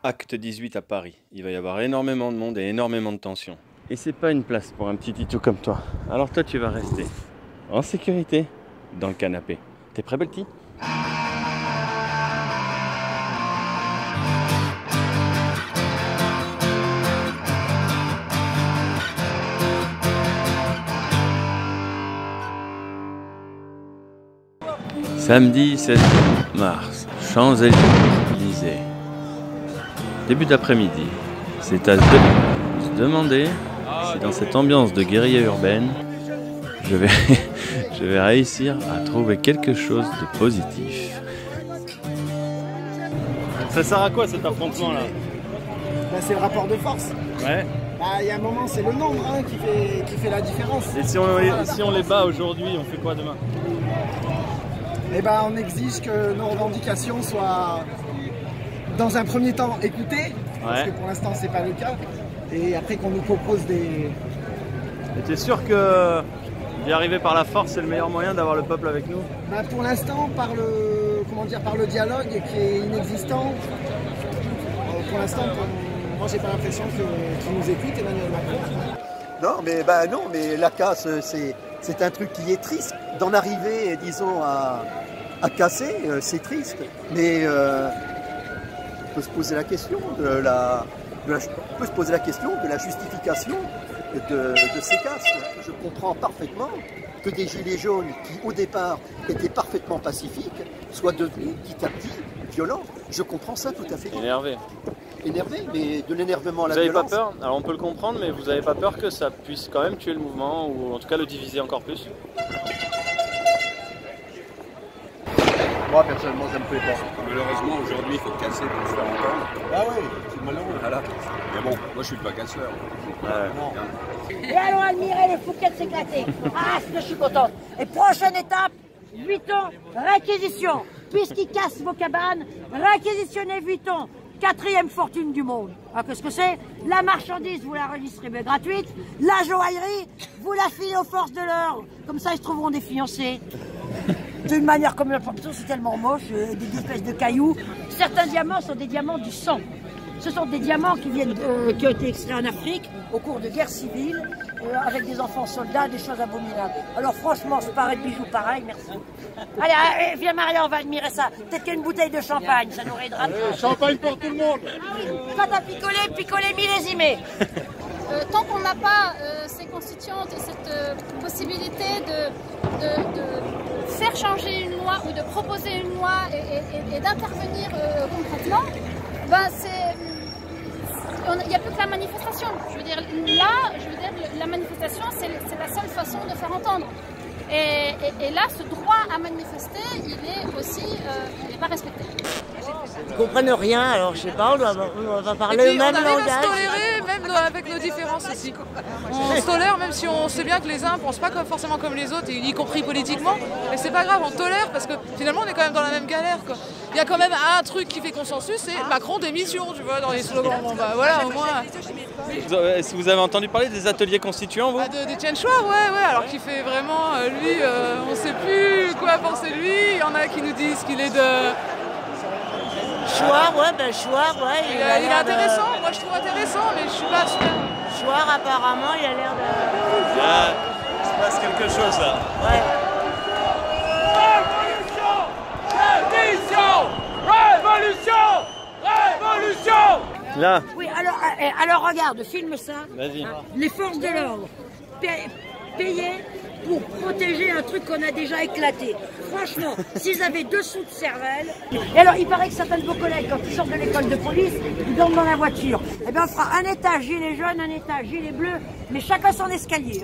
Acte 18 à Paris. Il va y avoir énormément de monde et énormément de tension. Et c'est pas une place pour un petit titou comme toi. Alors toi, tu vas rester en sécurité dans le canapé. T'es prêt, Belty? Samedi 16 mars, Champs-Élysées. Début d'après-midi. C'est à se demander si dans cette ambiance de guérilla urbaine, je vais réussir à trouver quelque chose de positif. Ça sert à quoi cet affrontement là? Bah, c'est le rapport de force. Ouais. Bah, il y a un moment, c'est le nombre hein, qui fait la différence. Et si on les bat aujourd'hui, on fait quoi demain? Eh ben, on exige que nos revendications soient, dans un premier temps, écoutées, parce que pour l'instant, c'est pas le cas, et après qu'on nous propose des... Et t'es sûr que d'y arriver par la force, c'est le meilleur moyen d'avoir le peuple avec nous? Bah, pour l'instant, par le dialogue qui est inexistant, pour l'instant, moi, j'ai pas l'impression qu'il nous écoute, Emmanuel Macron. Non, mais la casse, c'est un truc qui est triste. D'en arriver, disons, à casser, c'est triste. Mais on peut se poser la question de la justification de ces casses. Je comprends parfaitement que des gilets jaunes qui, au départ, étaient parfaitement pacifiques, soient devenus petit à petit violents. Je comprends ça tout à fait. Énervé, mais de l'énervement à la violence. Vous n'avez pas peur? Alors on peut le comprendre, mais vous n'avez pas peur que ça puisse quand même tuer le mouvement, ou en tout cas le diviser encore plus? Moi, personnellement, ça me plaît pas. Malheureusement, aujourd'hui, il faut casser pour se faire entendre. Ah oui, c'est malheureux. Voilà. Mais bon, moi, je suis pas casseur. Et allons admirer les Fouquet s'éclater. Ah, ce que je suis contente. Et prochaine étape, 8 ans, réquisition. Puisqu'ils cassent vos cabanes, réquisitionnez Vuitton. 4e fortune du monde. Qu'est-ce que c'est? La marchandise, vous la redistribuez gratuite. La joaillerie, vous la filez aux forces de l'ordre. Comme ça, ils se trouveront des fiancés. D'une manière comme c'est tellement moche, des espèces de cailloux. Certains diamants sont des diamants du sang. Ce sont des diamants qui ont été extraits en Afrique au cours de guerres civiles, avec des enfants soldats, des choses abominables. Alors franchement, c'est pareil, bijoux pareil, merci. Allez, viens Maria, on va admirer ça. Peut-être qu'il y a une bouteille de champagne, ça nous aidera. Champagne pour tout le monde. Pas à picoler millésimé. Tant qu'on n'a pas ces constituantes et cette possibilité de faire changer une loi ou de proposer une loi et d'intervenir concrètement, ben il n'y a plus que la manifestation. Je veux dire, la manifestation, c'est la seule façon de faire entendre. Et là, ce droit à manifester, il est aussi, il n'est pas respecté. Ils ne comprennent rien, alors je sais pas, on va parler le même langage. On arrive à se tolérer, même avec nos différences aussi. On se tolère, même si on sait bien que les uns ne pensent pas forcément comme les autres, y compris politiquement. Mais c'est pas grave, on tolère parce que finalement on est quand même dans la même galère, quoi. Il y a quand même un truc qui fait consensus, c'est Macron démission, tu vois, dans les slogans. Bon, bah voilà, au moins. Vous avez entendu parler des ateliers constituants, vous? D'Étienne Chouard, ouais, alors qu'il fait vraiment, lui, on ne sait plus quoi penser de lui. Il y en a qui nous disent qu'il est de... Chouard, ouais. Il est intéressant, moi je trouve intéressant, mais je suis pas super. Chouard, apparemment, il a l'air de... Ah, il se passe quelque chose là. Ouais. Révolution! Là. Oui, alors regarde, filme ça. Vas-y. Les forces de l'ordre payées pour protéger un truc qu'on a déjà éclaté. Franchement, s'ils avaient 2 sous de cervelle... Et alors, il paraît que certains de vos collègues, quand ils sortent de l'école de police, ils dorment dans la voiture. Eh bien, on fera un étage gilet jaune, un étage gilet bleu, mais chacun son escalier.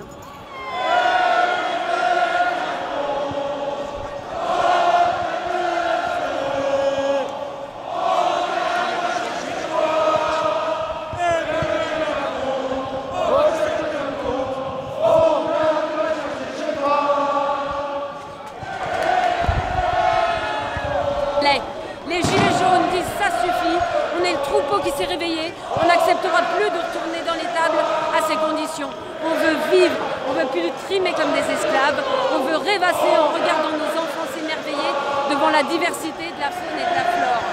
Les gilets jaunes disent ça suffit, on est le troupeau qui s'est réveillé, on n'acceptera plus de retourner dans l'étable à ces conditions. On veut vivre, on ne veut plus trimer comme des esclaves, on veut rêvasser en regardant nos enfants s'émerveiller devant la diversité de la faune et de la flore.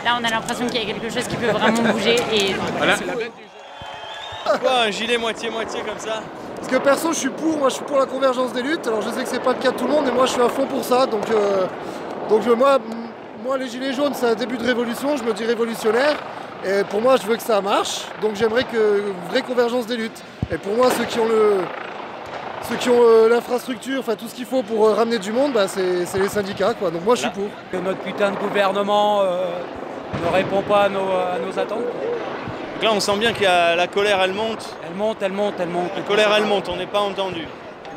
Là, on a l'impression qu'il y a quelque chose qui peut vraiment bouger. Et voilà. Quoi, un gilet moitié-moitié comme ça? Parce que perso, je suis pour la convergence des luttes. Alors je sais que c'est pas le cas de tout le monde, mais moi je suis à fond pour ça. Donc moi, les gilets jaunes, c'est un début de révolution. Je me dis révolutionnaire. Et pour moi, je veux que ça marche. Donc j'aimerais une vraie convergence des luttes. Et pour moi, ceux qui ont l'infrastructure, enfin tout ce qu'il faut pour ramener du monde, bah, c'est les syndicats, quoi. Donc moi, je suis pour. Que notre putain de gouvernement ne répond pas à nos attentes. Donc là, on sent bien que la colère, elle monte. Elle monte. La colère, elle monte, on n'est pas entendu.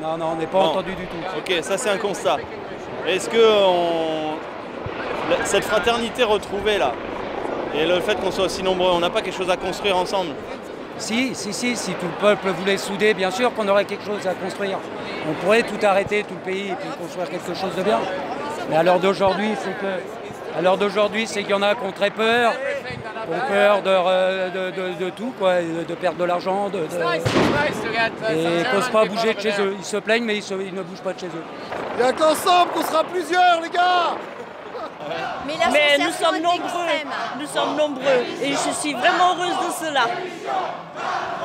Non, on n'est pas entendu du tout. Ok, ça c'est un constat. Est-ce que cette fraternité retrouvée là, et le fait qu'on soit aussi nombreux, on n'a pas quelque chose à construire ensemble? Si tout le peuple voulait souder, bien sûr qu'on aurait quelque chose à construire. On pourrait tout arrêter, tout le pays, et puis construire quelque chose de bien. Mais à l'heure d'aujourd'hui, c'est qu'il y en a qui ont très peur. Ont peur de tout, quoi, de perdre de l'argent, et qui n'osent pas bouger de chez eux. Ils se plaignent, mais ils ne bougent pas de chez eux. Il n'y a qu'ensemble qu'on sera plusieurs, les gars. Mais nous sommes nombreux, et je suis vraiment heureuse de cela.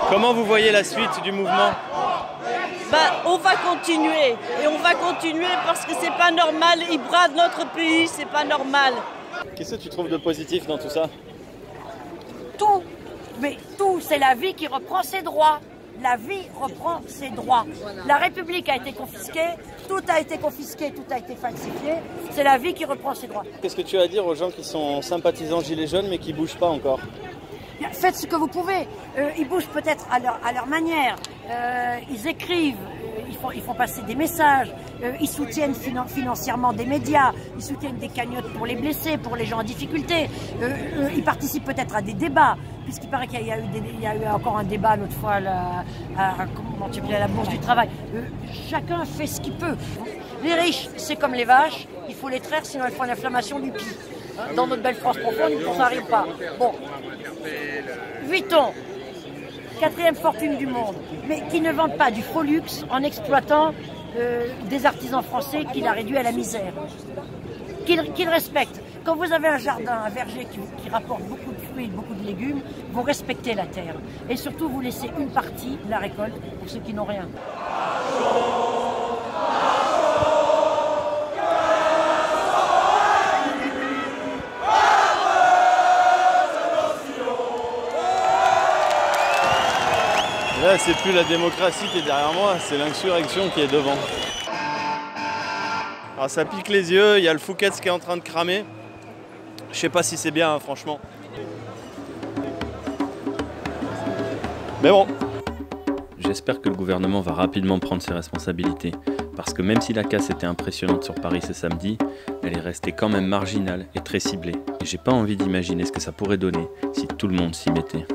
Comment vous voyez la suite du mouvement? On va continuer, et on va continuer parce que c'est pas normal, ils bradent notre pays, c'est pas normal. Qu'est-ce que tu trouves de positif dans tout ça? Tout, mais tout, c'est la vie qui reprend ses droits. La vie reprend ses droits. La République a été confisquée, tout a été confisqué, tout a été falsifié. C'est la vie qui reprend ses droits. Qu'est-ce que tu as à dire aux gens qui sont sympathisants gilets jaunes mais qui ne bougent pas encore? Faites ce que vous pouvez. Ils bougent peut-être à leur manière. Ils écrivent, ils font passer des messages. Ils soutiennent financièrement des médias. Ils soutiennent des cagnottes pour les blessés, pour les gens en difficulté. Ils participent peut-être à des débats. Puisqu'il paraît qu'il y a eu encore un débat l'autre fois à la Bourse du Travail. Chacun fait ce qu'il peut. Les riches, c'est comme les vaches. Il faut les traire, sinon elles font l'inflammation du pied. Dans notre belle France profonde, ça n'arrive pas. Bon. Vuitton, 4e fortune du monde, mais qui ne vendent pas du faux luxe en exploitant des artisans français qu'il a réduits à la misère. Qu'ils respectent. Quand vous avez un jardin, un verger qui rapporte beaucoup de fruits, beaucoup de légumes, vous respectez la terre. Et surtout, vous laissez une partie de la récolte pour ceux qui n'ont rien. Là, c'est plus la démocratie qui est derrière moi, c'est l'insurrection qui est devant. Alors ça pique les yeux, il y a le Fouquet's qui est en train de cramer. Je sais pas si c'est bien, hein, franchement. Mais bon. J'espère que le gouvernement va rapidement prendre ses responsabilités. Parce que même si la casse était impressionnante sur Paris ce samedi, elle est restée quand même marginale et très ciblée. Et j'ai pas envie d'imaginer ce que ça pourrait donner si tout le monde s'y mettait.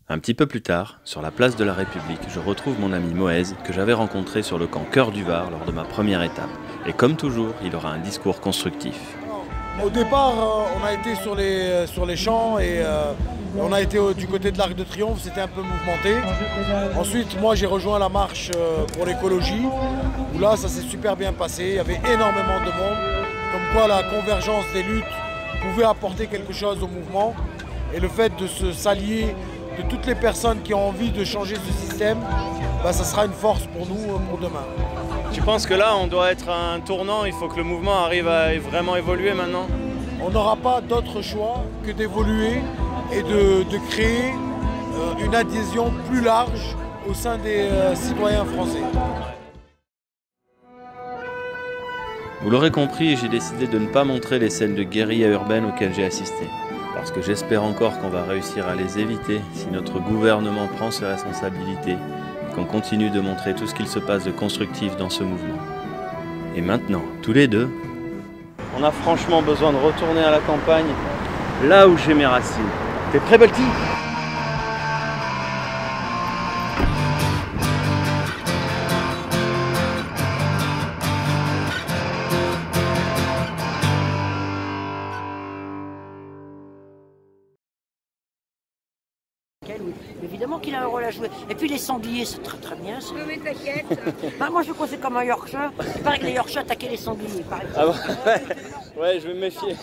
Un petit peu plus tard, sur la place de la République, je retrouve mon ami Moez que j'avais rencontré sur le camp Cœur du Var lors de ma première étape. Et comme toujours, il aura un discours constructif. Au départ, on a été sur les champs et on a été du côté de l'Arc de Triomphe, c'était un peu mouvementé. Ensuite, moi j'ai rejoint la marche pour l'écologie, où là ça s'est super bien passé, il y avait énormément de monde, comme quoi la convergence des luttes pouvait apporter quelque chose au mouvement. Et le fait de s'allier de toutes les personnes qui ont envie de changer ce système, ça sera une force pour nous pour demain. Tu penses que là on doit être à un tournant, il faut que le mouvement arrive à vraiment évoluer maintenant? On n'aura pas d'autre choix que d'évoluer et de créer une adhésion plus large au sein des citoyens français. Vous l'aurez compris, j'ai décidé de ne pas montrer les scènes de guérilla urbaine auxquelles j'ai assisté. Parce que j'espère encore qu'on va réussir à les éviter si notre gouvernement prend ses responsabilités et qu'on continue de montrer tout ce qu'il se passe de constructif dans ce mouvement. Et maintenant, tous les deux, on a franchement besoin de retourner à la campagne, là où j'ai mes racines. T'es prêt, Balti ? oui. Évidemment qu'il a un rôle à jouer. Et puis les sangliers, c'est très très bien. Oui, mais t'inquiète. Moi, je le conseille comme un Yorkshire. Il paraît que les Yorkshire attaquaient les sangliers. Ah bon? Ouais, je vais me méfier.